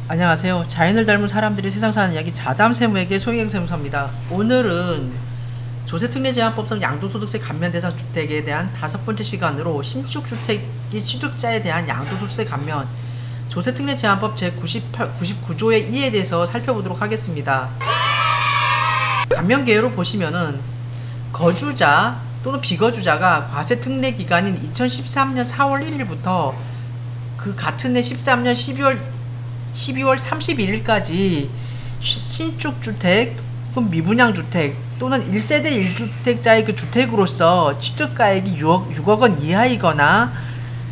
안녕하세요. 자연을 닮은 사람들이 세상 사는 이야기 자담세무에게 소유행세무서입니다. 오늘은 조세특례제한법상 양도소득세 감면 대상 주택에 대한 5번째 시간으로 신축주택이 취득자에 대한 양도소득세 감면 조세특례제한법 제99조의 2에 대해서 살펴보도록 하겠습니다. 감면 개요로 보시면은 거주자 또는 비거주자가 과세특례 기간인 2013년 4월 1일부터 그 같은 해 13년 12월 31일까지 신축주택 혹은 미분양주택 또는 1세대 1주택자의 그 주택으로서 취득가액이 6억 원 이하이거나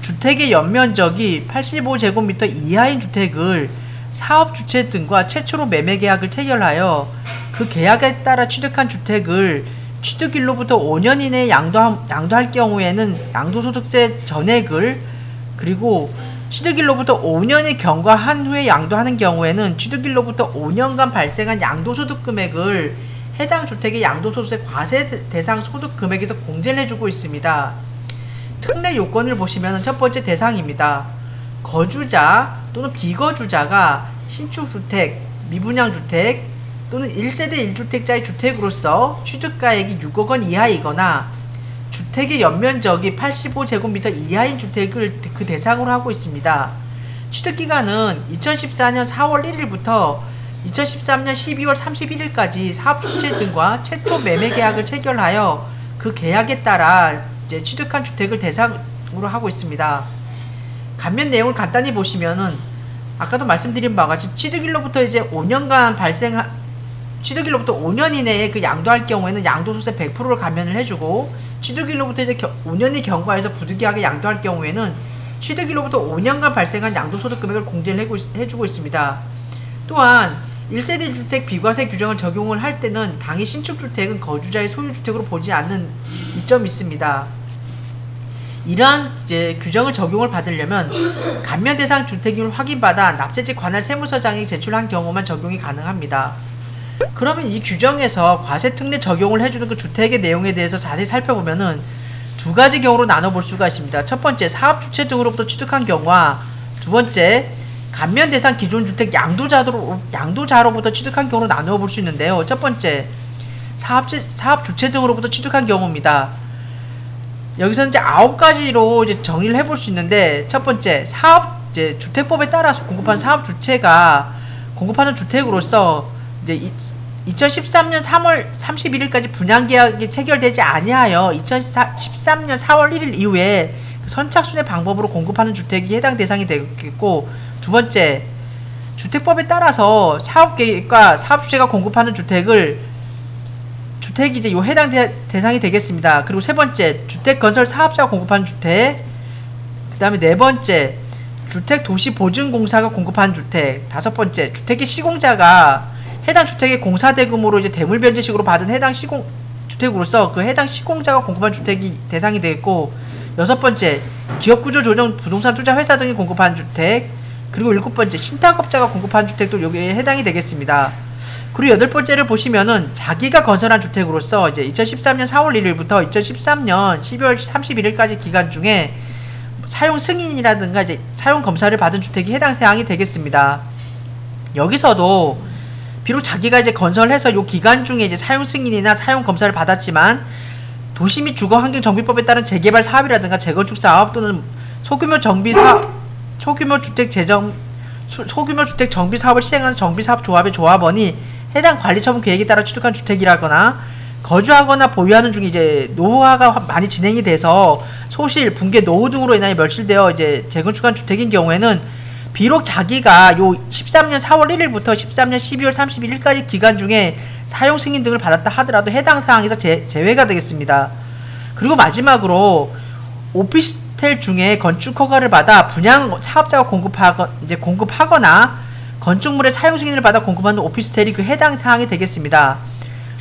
주택의 연면적이 85제곱미터 이하인 주택을 사업주체 등과 최초로 매매계약을 체결하여 그 계약에 따라 취득한 주택을 취득일로부터 5년 이내에 양도할 경우에는 양도소득세 전액을, 그리고 취득일로부터 5년이 경과한 후에 양도하는 경우에는 취득일로부터 5년간 발생한 양도소득 금액을 해당 주택의 양도소득세 과세 대상 소득 금액에서 공제를 해주고 있습니다. 특례 요건을 보시면 첫 번째 대상입니다. 거주자 또는 비거주자가 신축주택, 미분양주택 또는 1세대 1주택자의 주택으로서 취득가액이 6억 원 이하이거나 주택의 연면적이 85제곱미터 이하인 주택을 그 대상으로 하고 있습니다. 취득기간은 2014년 4월 1일부터 2013년 12월 31일까지 사업주체 등과 최초 매매계약을 체결하여 그 계약에 따라 이제 취득한 주택을 대상으로 하고 있습니다. 감면 내용을 간단히 보시면은 아까도 말씀드린 바와 같이 취득일로부터 이제 5년간 취득일로부터 5년 이내에 그 양도할 경우에는 양도소득세 100%를 감면을 해주고, 취득일로부터 이제 5년이 경과해서 부득이하게 양도할 경우에는 취득일로부터 5년간 발생한 양도소득 금액을 공제를 해주고 있습니다. 또한 1세대 주택 비과세 규정을 적용을 할 때는 당해 신축주택은 거주자의 소유주택으로 보지 않는 이점이 있습니다. 이러한 이제 규정을 적용을 받으려면 감면 대상 주택임을 확인받아 납세지 관할 세무서장이 제출한 경우만 적용이 가능합니다. 그러면 이 규정에서 과세특례 적용을 해주는 그 주택의 내용에 대해서 자세히 살펴보면은 두 가지 경우로 나눠볼 수가 있습니다. 첫 번째, 사업주체 등으로부터 취득한 경우와 두 번째, 감면 대상 기존주택 양도자로부터 취득한 경우로 나누어 볼 수 있는데요. 첫 번째, 사업주체 등으로부터 취득한 경우입니다. 여기서 이제 9가지로 이제 정리를 해볼 수 있는데, 첫 번째, 주택법에 따라서 공급한 사업주체가 공급하는 주택으로서 이제 2013년 3월 31일까지 분양계약이 체결되지 아니하여 2013년 4월 1일 이후에 선착순의 방법으로 공급하는 주택이 해당 대상이 되겠고, 두 번째, 주택법에 따라서 사업계획과 사업주체가 공급하는 주택이 이제 요 해당 대상이 되겠습니다. 그리고 세 번째, 주택건설 사업자가 공급하는 주택, 그 다음에 네 번째, 주택도시보증공사가 공급하는 주택, 다섯 번째, 주택의 시공자가 해당 주택의 공사대금으로 이제 대물변제식으로 받은 해당 주택으로서 그 해당 시공자가 공급한 주택이 대상이 되겠고, 여섯 번째, 기업구조 조정 부동산 투자 회사 등이 공급한 주택, 그리고 일곱 번째, 신탁업자가 공급한 주택도 여기에 해당이 되겠습니다. 그리고 여덟 번째를 보시면은 자기가 건설한 주택으로서 이제 2013년 4월 1일부터 2013년 12월 31일까지 기간 중에 사용 승인이라든가 이제 사용 검사를 받은 주택이 해당 사항이 되겠습니다. 여기서도 비록 자기가 이제 건설해서 요 기간 중에 이제 사용 승인이나 사용 검사를 받았지만 도시 및 주거 환경 정비법에 따른 재개발 사업이라든가 재건축 사업 또는 소규모 주택 정비 사업을 시행하는 정비사업 조합의 조합원이 해당 관리처분 계획에 따라 취득한 주택이라거나 거주하거나 보유하는 중에 이제 노후화가 많이 진행이 돼서 소실, 붕괴, 노후 등으로 인하여 멸실되어 이제 재건축한 주택인 경우에는 비록 자기가 요 13년 4월 1일부터 13년 12월 31일까지 기간 중에 사용 승인 등을 받았다 하더라도 해당 사항에서 제외가 되겠습니다. 그리고 마지막으로 오피스텔 중에 건축 허가를 받아 분양 사업자가 공급하거나 건축물의 사용 승인을 받아 공급하는 오피스텔이 그 해당 사항이 되겠습니다.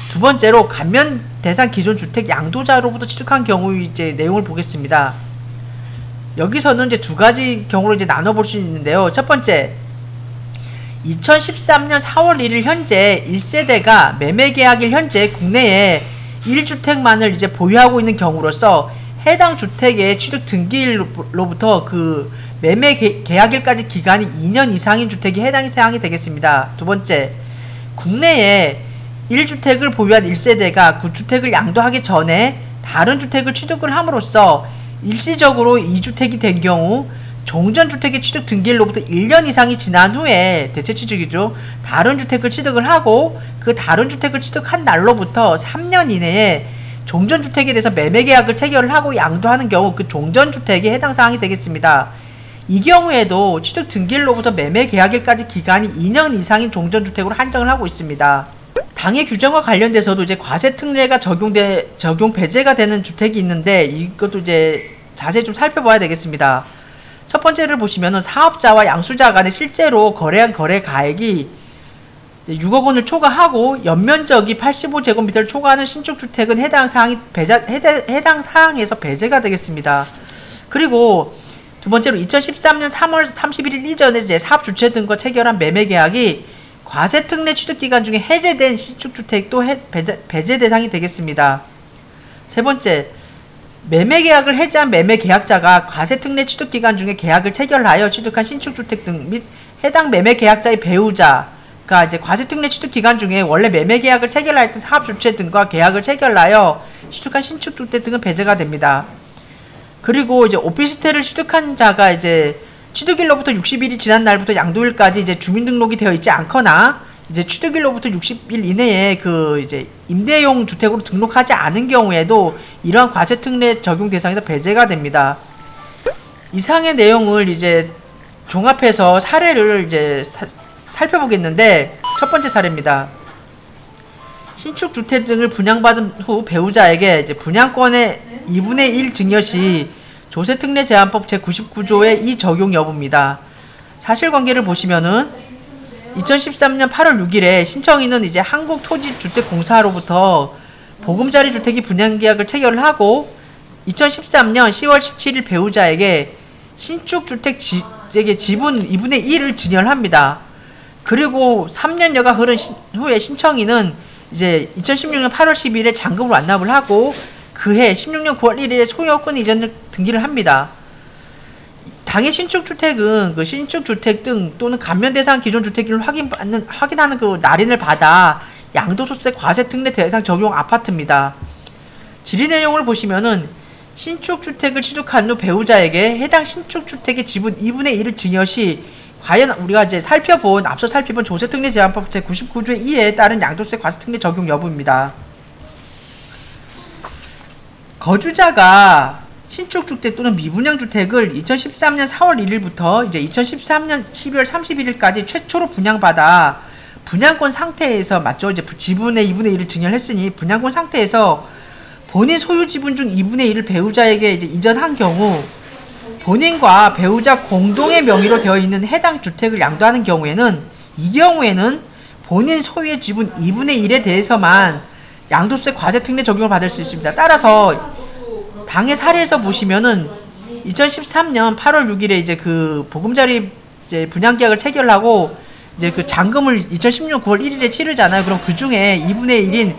두 번째로 감면 대상 기존 주택 양도자로부터 취득한 경우 이제 내용을 보겠습니다. 여기서는 이제 두 가지 경우로 이제 나눠볼 수 있는데요. 첫 번째, 2013년 4월 1일 현재 1세대가 매매계약일 현재 국내에 1주택만을 이제 보유하고 있는 경우로서 해당 주택의 취득 등기일로부터 그 매매 계약일까지 기간이 2년 이상인 주택이 해당 사항이 되겠습니다. 두 번째, 국내에 1주택을 보유한 1세대가 그 주택을 양도하기 전에 다른 주택을 취득을 함으로써 일시적으로 2주택이 된 경우 종전주택의 취득 등기일로부터 1년 이상이 지난 후에 대체 취득이죠. 다른 주택을 취득을 하고 그 다른 주택을 취득한 날로부터 3년 이내에 종전주택에 대해서 매매계약을 체결을 하고 양도하는 경우 그 종전주택에 해당 사항이 되겠습니다. 이 경우에도 취득 등기일로부터 매매계약일까지 기간이 2년 이상인 종전주택으로 한정을 하고 있습니다. 당해 규정과 관련돼서도 이제 과세특례가 적용 배제가 되는 주택이 있는데 이것도 이제 자세히 좀 살펴봐야 되겠습니다. 첫 번째를 보시면은 사업자와 양수자 간에 실제로 거래한 거래 가액이 6억 원을 초과하고 연면적이 85제곱미터를 초과하는 신축주택은 해당 사항에서 배제가 되겠습니다. 그리고 두 번째로 2013년 3월 31일 이전에 이제 사업주체 등과 체결한 매매계약이 과세특례 취득기간 중에 해제된 신축주택도 배제 대상이 되겠습니다. 세 번째, 매매계약을 해제한 매매계약자가 과세특례 취득기간 중에 계약을 체결하여 취득한 신축주택 등 및 해당 매매계약자의 배우자가 이제 과세특례 취득기간 중에 원래 매매계약을 체결하였던 사업주체 등과 계약을 체결하여 취득한 신축주택 등은 배제가 됩니다. 그리고 이제 오피스텔을 취득한 자가 이제 취득일로부터 60일이 지난 날부터 양도일까지 이제 주민등록이 되어 있지 않거나 이제 취득일로부터 60일 이내에 그 이제 임대용 주택으로 등록하지 않은 경우에도 이러한 과세특례 적용 대상에서 배제가 됩니다. 이상의 내용을 이제 종합해서 사례를 이제 살펴보겠는데 첫 번째 사례입니다. 신축주택 등을 분양받은 후 배우자에게 이제 분양권의 2분의 1 증여 시 조세특례제한법 제99조의 이 적용 여부입니다. 사실관계를 보시면은 2013년 8월 6일에 신청인은 이제 한국토지주택공사로부터 보금자리 주택이 분양계약을 체결을 하고 2013년 10월 17일 배우자에게 신축주택 지분 2분의 1을 증여합니다. 그리고 3년여가 흐른 후에 신청인은 이제 2016년 8월 10일에 잔금을 완납을 하고 그해 16년 9월 1일에 소유권 이전을 등기를 합니다. 당해 신축주택은 그 신축주택 등 또는 감면대상 기존 주택을 확인하는 그 날인을 받아 양도소득세 과세특례 대상 적용 아파트입니다. 질의 내용을 보시면은 신축주택을 취득한 후 배우자에게 해당 신축주택의 지분 2분의 1을 증여 시 과연 우리가 이제 앞서 살펴본 조세특례제한법 제99조의 2에 따른 양도세 과세특례 적용 여부입니다. 거주자가 신축주택 또는 미분양주택을 2013년 4월 1일부터 이제 2013년 12월 31일까지 최초로 분양받아 분양권 상태에서 맞죠? 이제 지분의 2분의 1을 증여했으니 분양권 상태에서 본인 소유 지분 중 2분의 1을 배우자에게 이제 이전한 경우 본인과 배우자 공동의 명의로 되어 있는 해당 주택을 양도하는 경우에는 이 경우에는 본인 소유의 지분 2분의 1에 대해서만 양도세 과세특례 적용을 받을 수 있습니다. 따라서 당해 사례에서 보시면은 2013년 8월 6일에 이제 그 보금자리 이제 분양계약을 체결하고 이제 그 잔금을 2016년 9월 1일에 치르잖아요. 그럼 그 중에 2분의 1인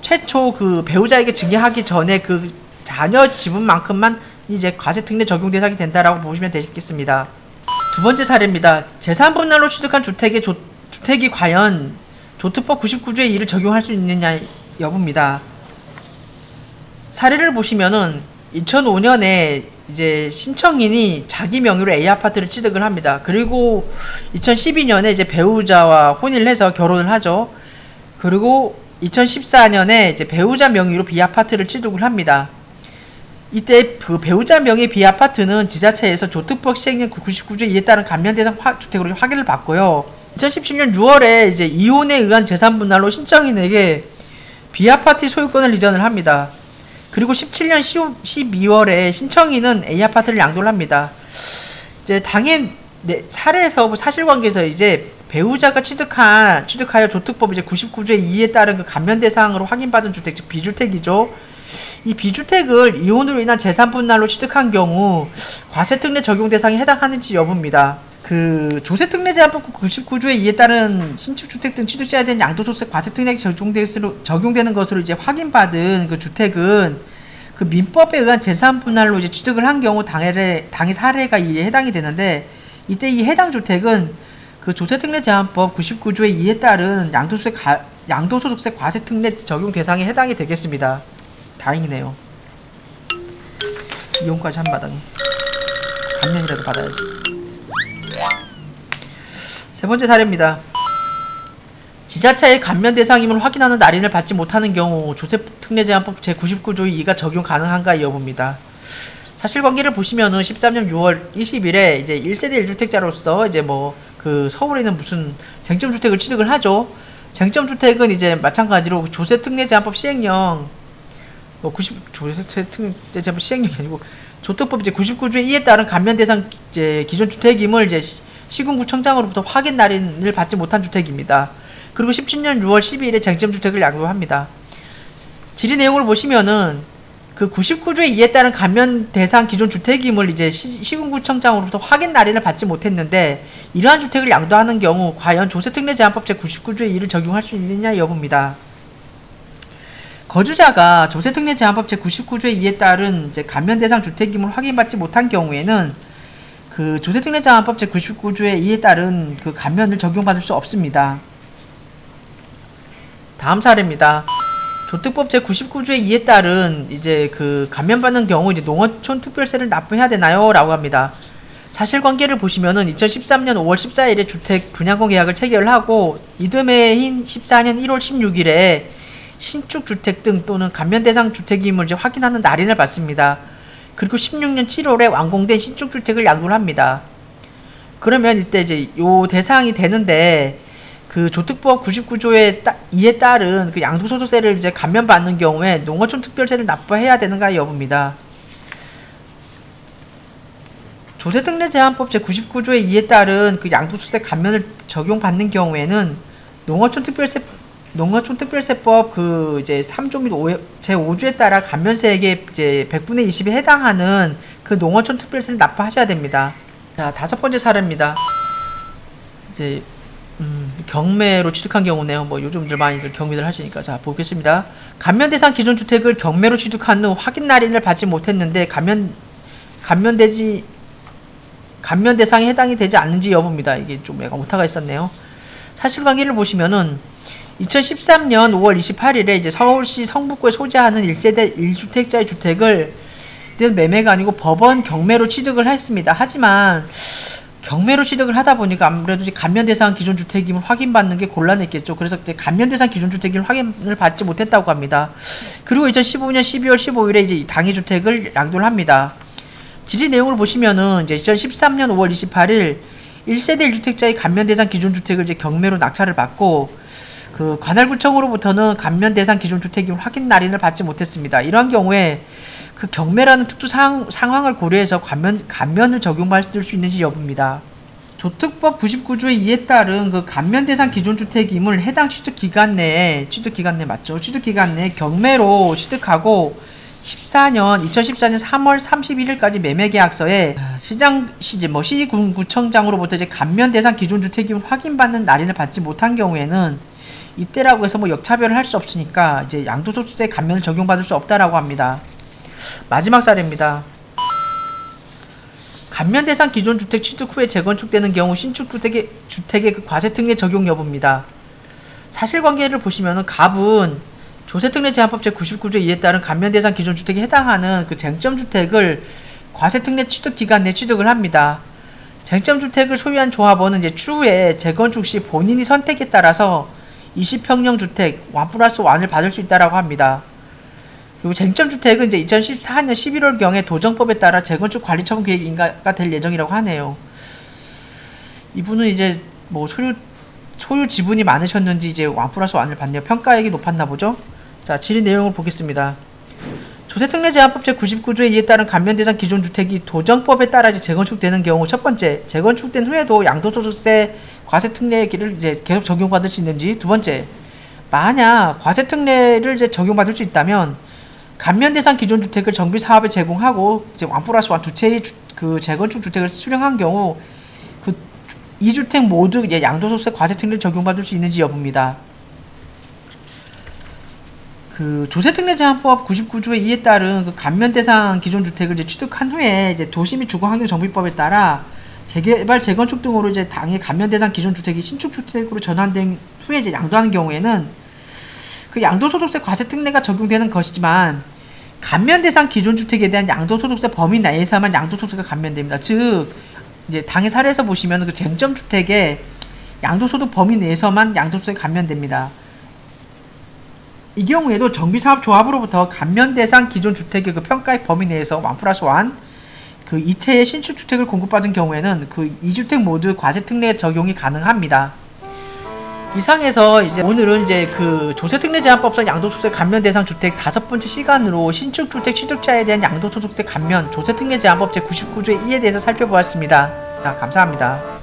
최초 그 배우자에게 증여하기 전에 그 자녀 지분만큼만 이제 과세특례 적용 대상이 된다라고 보시면 되겠습니다. 두 번째 사례입니다. 재산분할로 취득한 주택이 과연 조특법 99조의 2를 적용할 수 있느냐 여부입니다. 사례를 보시면은 2005년에 이제 신청인이 자기 명의로 A아파트를 취득을 합니다. 그리고 2012년에 이제 배우자와 혼인을 해서 결혼을 하죠. 그리고 2014년에 이제 배우자 명의로 B아파트를 취득을 합니다. 이때 그 배우자 명의 B아파트는 지자체에서 조특법 시행령 99조 2에 따른 감면대상 주택으로 확인을 받고요. 2017년 6월에 이제 이혼에 의한 재산분할로 신청인에게 B아파트 소유권을 이전을 합니다. 그리고 17년 12월에 신청인은 A아파트를 양도를 합니다. 이제 당연 사례에서 사실관계에서 이제 배우자가 취득하여 조특법 이제 99조의 2에 따른 그 감면 대상으로 확인받은 주택, 즉 B주택이죠. 이 B주택을 이혼으로 인한 재산분할로 취득한 경우 과세특례 적용 대상에 해당하는지 여부입니다. 그 조세특례제한법 99조의 2에 따른 신축주택 등 취득자에 대한 양도소득세 과세특례가 적용되는 것으로 이제 확인받은 그 주택은 그 민법에 의한 재산 분할로 이제 취득을 한 경우 당해 사례가 이에 해당이 되는데, 이때 이 해당 주택은 그 조세특례제한법 99조의 2에 따른 양도소득세 과세특례 적용 대상에 해당이 되겠습니다. 다행이네요. 이용까지 한 마당에 감면이라도 받아야지. 세 번째 사례입니다. 지자체의 감면 대상임을 확인하는 날인을 받지 못하는 경우 조세특례제한법 제99조의 2가 적용 가능한가 여부입니다. 사실관계를 보시면은 13년 6월 20일에 이제 1세대 1주택자로서 이제 뭐 그 서울에 있는 무슨 쟁점주택을 취득을 하죠. 쟁점주택은 이제 마찬가지로 조세특례제한법 시행령 조세특례제한법 시행령이 아니고 조특법 이제 99조의 2에 따른 감면 대상 이제 기존 주택임을 이제 시군구청장으로부터 확인 날인을 받지 못한 주택입니다. 그리고 17년 6월 12일에 쟁점주택을 양도합니다. 질의 내용을 보시면은 그 99조의 2에 따른 감면 대상 기존 주택임을 이제 시군구청장으로부터 확인 날인을 받지 못했는데, 이러한 주택을 양도하는 경우 과연 조세특례제한법 제99조의 2를 적용할 수 있느냐 여부입니다. 거주자가 조세특례제한법 제99조의 2에 따른 이제 감면 대상 주택임을 확인받지 못한 경우에는 그 조세특례제한법 제99조의 2에 따른 그 감면을 적용받을 수 없습니다. 다음 사례입니다. 조특법 제99조의 2에 따른 이제 그 감면받는 경우 이제 농어촌 특별세를 납부해야 되나요? 라고 합니다. 사실관계를 보시면은 2013년 5월 14일에 주택 분양권 계약을 체결하고 이듬해인 14년 1월 16일에 신축 주택 등 또는 감면 대상 주택임을 이제 확인하는 날인을 받습니다. 그리고 16년 7월에 완공된 신축 주택을 양도를 합니다. 그러면 이때 이제 요 대상이 되는데, 그 조특법 99조의 2에 따른 그 양도소득세를 이제 감면받는 경우에 농어촌 특별세를 납부해야 되는가 여부입니다. 조세특례제한법 제99조의 2에 따른 그 양도소득세 감면을 적용받는 경우에는 농어촌 특별세법 그 이제 3조 및 제5조에 따라 감면세액의 이제 100분의 20에 해당하는 그 농어촌 특별세를 납부하셔야 됩니다. 자, 다섯 번째 사례입니다. 이제 경매로 취득한 경우네요. 뭐 요즘들 많이들 경매를 하시니까. 자, 보겠습니다. 감면 대상 기존 주택을 경매로 취득한 후 확인 날인을 받지 못했는데 감면 대상에 해당이 되지 않는지 여부입니다. 이게 좀 약간 오타가 있었네요. 사실관계를 보시면은 2013년 5월 28일에 이제 서울시 성북구에 소재하는 1세대 1주택자의 주택을 매매가 아니고 법원 경매로 취득을 했습니다. 하지만 경매로 취득을 하다 보니까 아무래도 이제 감면 대상 기존 주택임을 확인받는 게 곤란했겠죠. 그래서 이제 감면 대상 기존 주택임을 확인을 받지 못했다고 합니다. 그리고 2015년 12월 15일에 이제 당해 주택을 양도를 합니다. 질의 내용을 보시면은 이제 2013년 5월 28일 1세대 1주택자의 감면 대상 기존 주택을 이제 경매로 낙찰을 받고, 그 관할구청으로부터는 감면 대상 기존 주택임을 확인 날인을 받지 못했습니다. 이러한 경우에 그 경매라는 특수 상황을 고려해서 감면을 적용받을 수 있는지 여부입니다. 조특법 99조의 2에 따른 그 감면 대상 기존 주택임을 해당 취득기간 내에 맞죠? 취득기간 내에 경매로 취득하고 2014년 3월 31일까지 매매계약서에 시군구청장으로부터 이제 감면 대상 기존 주택임을 확인받는 날인을 받지 못한 경우에는 이때라고 해서 뭐 역차별을 할 수 없으니까 이제 양도소득세 감면을 적용받을 수 없다라고 합니다. 마지막 사례입니다. 감면 대상 기존 주택 취득 후에 재건축되는 경우 신축 주택의 그 과세특례 적용 여부입니다. 사실관계를 보시면은 갑은 조세특례제한법 제99조 2에 따른 감면 대상 기존 주택에 해당하는 그 쟁점주택을 과세특례 취득 기간 내 취득을 합니다. 쟁점주택을 소유한 조합원은 이제 추후에 재건축 시 본인이 선택에 따라서 20평형 주택 1+1을 받을 수 있다라고 합니다. 그리고 쟁점주택은 이제 2014년 11월경에 도정법에 따라 재건축 관리처분 계획 인가가 될 예정이라고 하네요. 이분은 이제 뭐 소유 지분이 많으셨는지 이제 1+1을 받네요. 평가액이 높았나 보죠. 자, 질의 내용을 보겠습니다. 조세특례제한법 제99조에 2에 따른 감면 대상 기존 주택이 도정법에 따라 이제 재건축되는 경우, 첫 번째, 재건축된 후에도 양도소득세 과세특례를 이제 계속 적용받을 수 있는지, 두 번째, 만약 과세특례를 이제 적용받을 수 있다면 감면 대상 기존 주택을 정비 사업에 제공하고 이제 1+1 두 채의 그 재건축 주택을 수령한 경우 그 이 주택 모두 이제 양도소득세 과세특례를 적용받을 수 있는지 여부입니다. 그 조세특례제한법 99조의 2에 따른 그 감면 대상 기존 주택을 이제 취득한 후에 이제 도시 및 주거환경정비법에 따라 재개발, 재건축 등으로 이제 당해 감면 대상 기존 주택이 신축 주택으로 전환된 후에 이제 양도하는 경우에는 그 양도소득세 과세특례가 적용되는 것이지만 감면 대상 기존 주택에 대한 양도소득세 범위 내에서만 양도소득세가 감면됩니다. 즉 이제 당해 사례에서 보시면 그 쟁점 주택의 양도소득 범위 내에서만 양도소득세 감면됩니다. 이 경우에도 정비사업조합으로부터 감면 대상 기존 주택의 그 평가액 범위 내에서 1+1 그 이체의 신축 주택을 공급받은 경우에는 그 2주택 모두 과세특례 적용이 가능합니다. 이상해서 이제 오늘은 이제 그 조세특례제한법상 양도소득세 감면 대상 주택 5번째 시간으로 신축 주택 취득자에 대한 양도소득세 감면 조세특례제한법 제99조의 2에 대해서 살펴보았습니다. 자, 감사합니다.